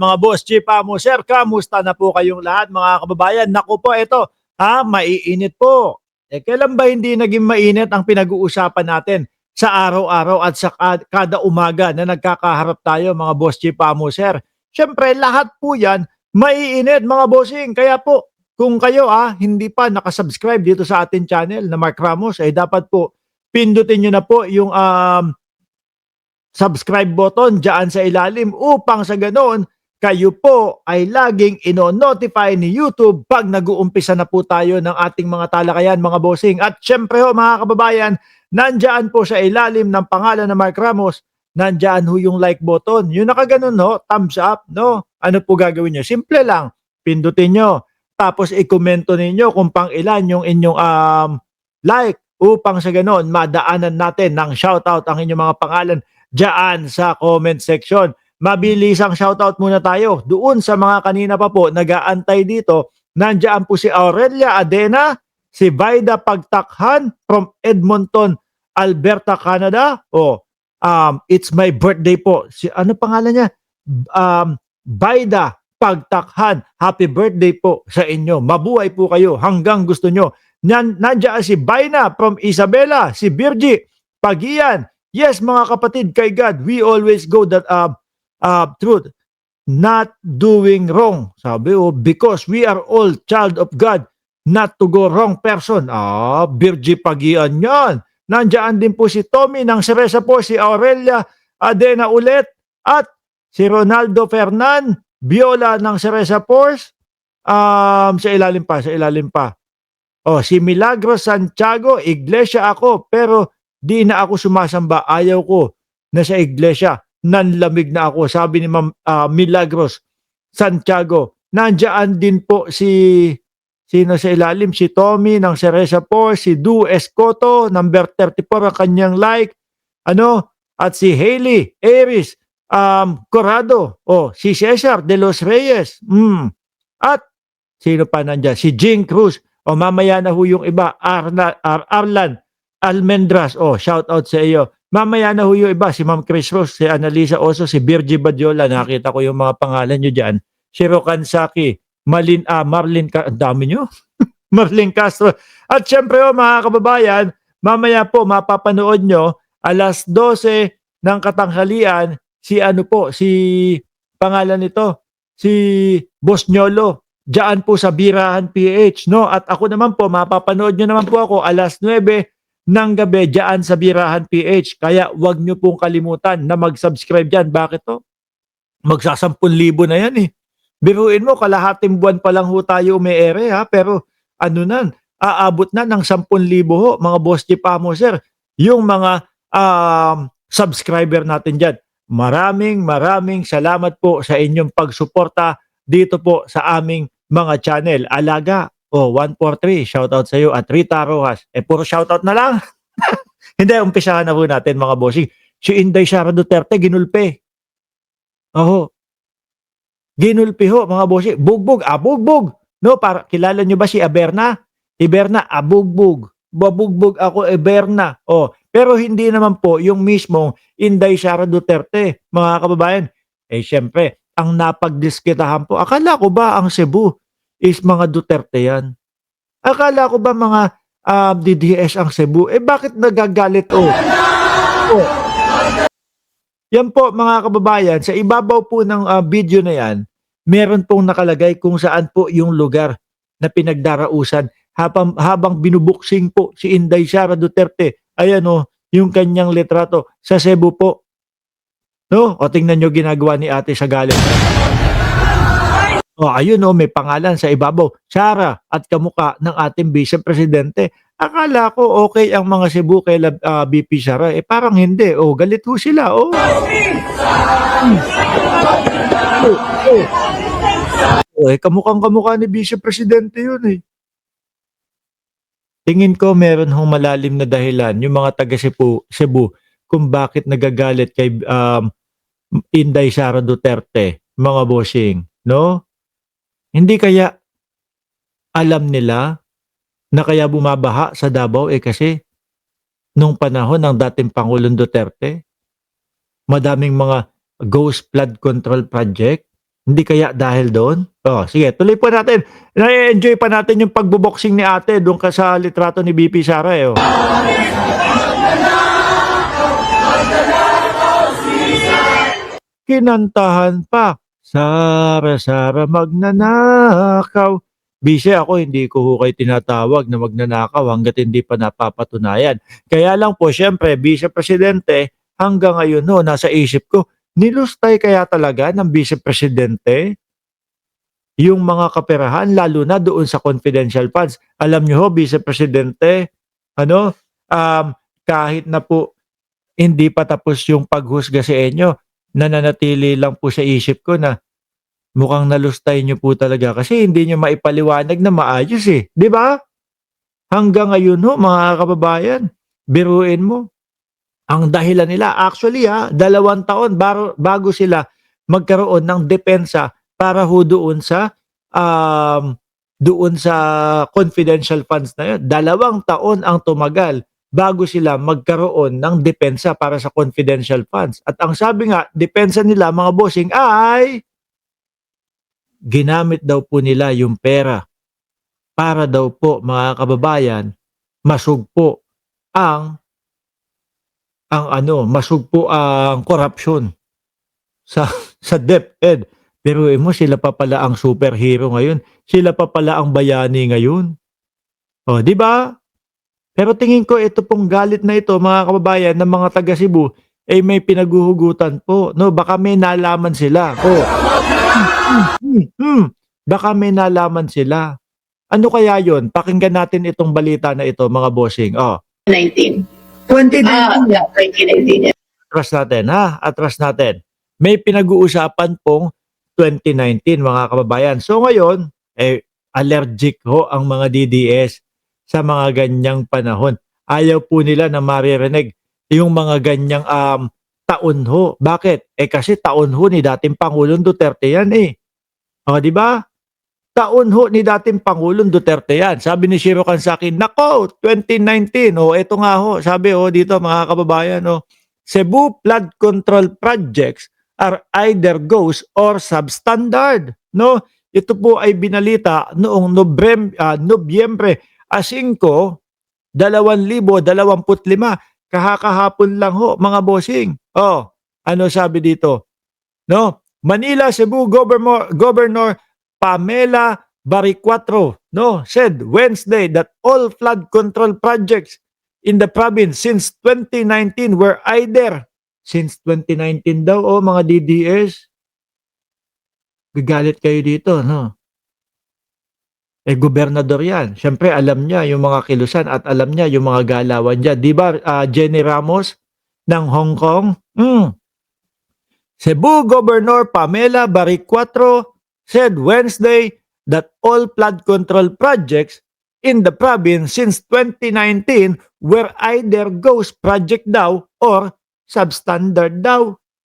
Mga boss, Chipamo, sir, kamusta na po kayong lahat mga kababayan? Naku po, ito, maiinit po. Kailan ba hindi naging mainit ang pinag-uusapan natin sa araw-araw at sa kada umaga na nagkakaharap tayo mga boss, Chipamo, sir? Siyempre, lahat po yan maiinit mga bossing. Kaya po, kung kayo hindi pa nakasubscribe dito sa ating channel na Mark Ramos, ay dapat po pindutin nyo na po yung subscribe button dyan sa ilalim upang sa ganoon kayo po ay laging ino-notify ni YouTube pag nag-uumpisa na po tayo ng ating mga talakayan mga bossing. At syempre ho mga kababayan, nandyan po sa ilalim ng pangalan na Mark Ramos, nandyan ho yung like button. Yung nakaganon ho, thumbs up, no? Ano po gagawin nyo? Simple lang, pindutin nyo. Tapos i-komento ninyo kung pang ilan yung inyong like upang sa ganoon madaanan natin ng shoutout ang inyong mga pangalan dyan sa comment section. Mabilis ang shoutout muna tayo. Doon sa mga kanina pa po nag-aantay dito, nandiyan po si Aurelia Adena, si Vaida Pagtakhan from Edmonton, Alberta, Canada. It's my birthday po. Ano pangalan niya? Vaida Pagtakhan. Happy birthday po sa inyo. Mabuhay po kayo hanggang gusto nyo. Nandiyan si Baina from Isabela, si Virgie Pagian. Yes, mga kapatid, kay God, we always go that truth, not doing wrong. Sabi because we are all child of God, not to go wrong person. Virgie Pagian yan. Nandiyan din po si Tommy ng Ceresa po, si Aurelia Adena ulit, at si Ronaldo Fernan, Viola ng Ceresa Force, sa ilalim pa. Si Milagros Santiago, iglesia ako, pero di na ako sumasamba. Ayaw ko na sa iglesia. Nanlamig na ako. Sabi ni Milagros Santiago. Nandiyan din po sino sa ilalim? Si Tommy ng Ceresa Force, si Du Escoto, number 34 ang kanyang like. At si Hailey Aries Corrado. Si Cesar de los Reyes. At sino pa nandiyan? Si Jing Cruz. Mamaya na ho yung iba. Arlan Almendras, shout out sa iyo. Mamaya na ho yung iba, si Ma'am Chris Rose, si Annalisa Oso, si Virgie Badiola, nakita ko yung mga pangalan nyo dyan. Si Rokan Saki, Marlin, ang dami nyo. Marlin Castro. At syempre mga kababayan, mamaya po mapapanood nyo, alas 12 ng katanghalian, si pangalan nito, si Boss Nyolo, dyan po sa Birahan PH, no? At ako naman po, mapapanood nyo naman po ako alas 9 ng gabi dyan sa Birahan PH. Kaya wag nyo pong kalimutan na mag-subscribe dyan. Bakit to? Magsa-10,000 na yan eh. Biruin mo, kalahating buwan pa lang ho tayo ume-ere pero aabot na ng 10,000 ho, mga boss Chipamo sir, yung mga subscriber natin dyan. Maraming salamat po sa inyong pagsuporta dito po sa aming mga channel. Alaga, 143, shoutout sa iyo. At Rita Rojas, puro shoutout na lang. Hindi, umpisahan na po natin mga bossing. Si Inday Sara Duterte, ginulpe. Ginulpi ho mga bossing. Bugbog, bugbog. No, para kilala nyo ba si Aberna? Iberna, bugbog. Babugbog ako, Iberna. Pero hindi naman po yung mismong Inday Sara Duterte, mga kababayan. Syempre, ang napagdiskitahan po. Akala ko ba ang Cebu is mga Duterte yan? Akala ko ba mga DDS ang Cebu? Bakit nagagalit? Yan po mga kababayan, sa ibabaw po ng video na yan, meron pong nakalagay kung saan po yung lugar na pinagdarausan habang binubuksing po si Inday Sara Duterte. Ayan yung kanyang litrato sa Cebu po. No? Tingnan nyo ginagawa ni ate sa galit. Ayun may pangalan sa ibabaw. Sara at kamuka ng ating Vice Presidente. Akala ko okay ang mga Cebu kay BP Sara. Parang hindi. Galit ho sila. Kamukhang-kamukha ni Vice Presidente yun eh. Tingin ko meron hong malalim na dahilan yung mga taga Cebu kung bakit nagagalit kay Inday Sara Duterte, mga bossing, no? Hindi kaya alam nila na kaya bumabaha sa Davao kasi nung panahon ng dating Pangulong Duterte, madaming mga ghost flood control project Hindi kaya dahil doon? Oh, sige, tuloy po natin. Na-enjoy pa natin yung pagbo-boxing ni ate doon ka sa litrato ni BP Sara eh. Oh. Kinantahan pa. Sara, Sara, magnanakaw. Busy ako, hindi ko ho kayo tinatawag na magnanakaw hanggat hindi pa napapatunayan. Kaya lang po, syempre, Vice Presidente, hanggang ngayon ho, nasa isip ko, nilustay kaya talaga ng Vice Presidente yung mga kaperahan, lalo na doon sa confidential funds. Alam nyo ho, Vice Presidente, ano, kahit na po hindi pa tapos yung paghusga sa inyo, nananatili lang po sa isip ko na mukhang nalustay niyo po talaga kasi hindi niyo maipaliwanag na maayos eh. 'Di ba? Hanggang ngayon ho, mga kababayan, biruin mo. Ang dahilan nila, actually 2 taon bago sila magkaroon ng depensa para ho doon sa confidential funds na yun. 2 taon ang tumagal bago sila magkaroon ng depensa para sa confidential funds. At ang sabi nga, depensa nila mga bossing ay ginamit daw po nila yung pera para daw po mga kababayan masugpo masugpo ang korupsyon sa sa DepEd. Pero mo sila pa pala ang superhero ngayon. Sila pa pala ang bayani ngayon. O, di ba? Pero tingin ko ito pong galit na ito mga kababayan ng mga taga Cebu ay may pinaguhugutan po. No, baka may nalaman sila. Oh. Baka may nalaman sila. Ano kaya yon? Pakinggan natin itong balita na ito, mga bossing. Oh. 19. 2019. Yeah, 2019. Atras natin, ha? Atras natin. May pinag-uusapan pong 2019, mga kababayan. So ngayon, allergic ho ang mga DDS sa mga ganyang panahon. Ayaw po nila na maririnig yung mga ganyang taon ho. Bakit? Kasi taon ho ni dating Pangulong Duterte yan eh. O, di ba? Taon ho ni dating Pangulong Duterte yan. Sabi ni Shiro Kansaki, nako, 2019. O, eto nga ho. Sabi dito mga kababayan, Cebu flood control projects are either ghost or substandard. No? Ito po ay binalita noong Nobyembre 5, 2025. Kahakahapon lang ho, mga bossing. Ano sabi dito? No? Manila Cebu Governor Pamela Baricuatro said Wednesday that all flood control projects in the province since 2019 were either since 2019 daw mga DDS. Gagalit kayo dito, no? Gobernador yan. Siyempre, alam niya yung mga kilusan at alam niya yung mga galawan niya. Di ba, Jenny Ramos ng Hong Kong? Cebu Governor Pamela Baricuatro said Wednesday that all flood control projects in the province since 2019 were either ghost project daw or substandard daw.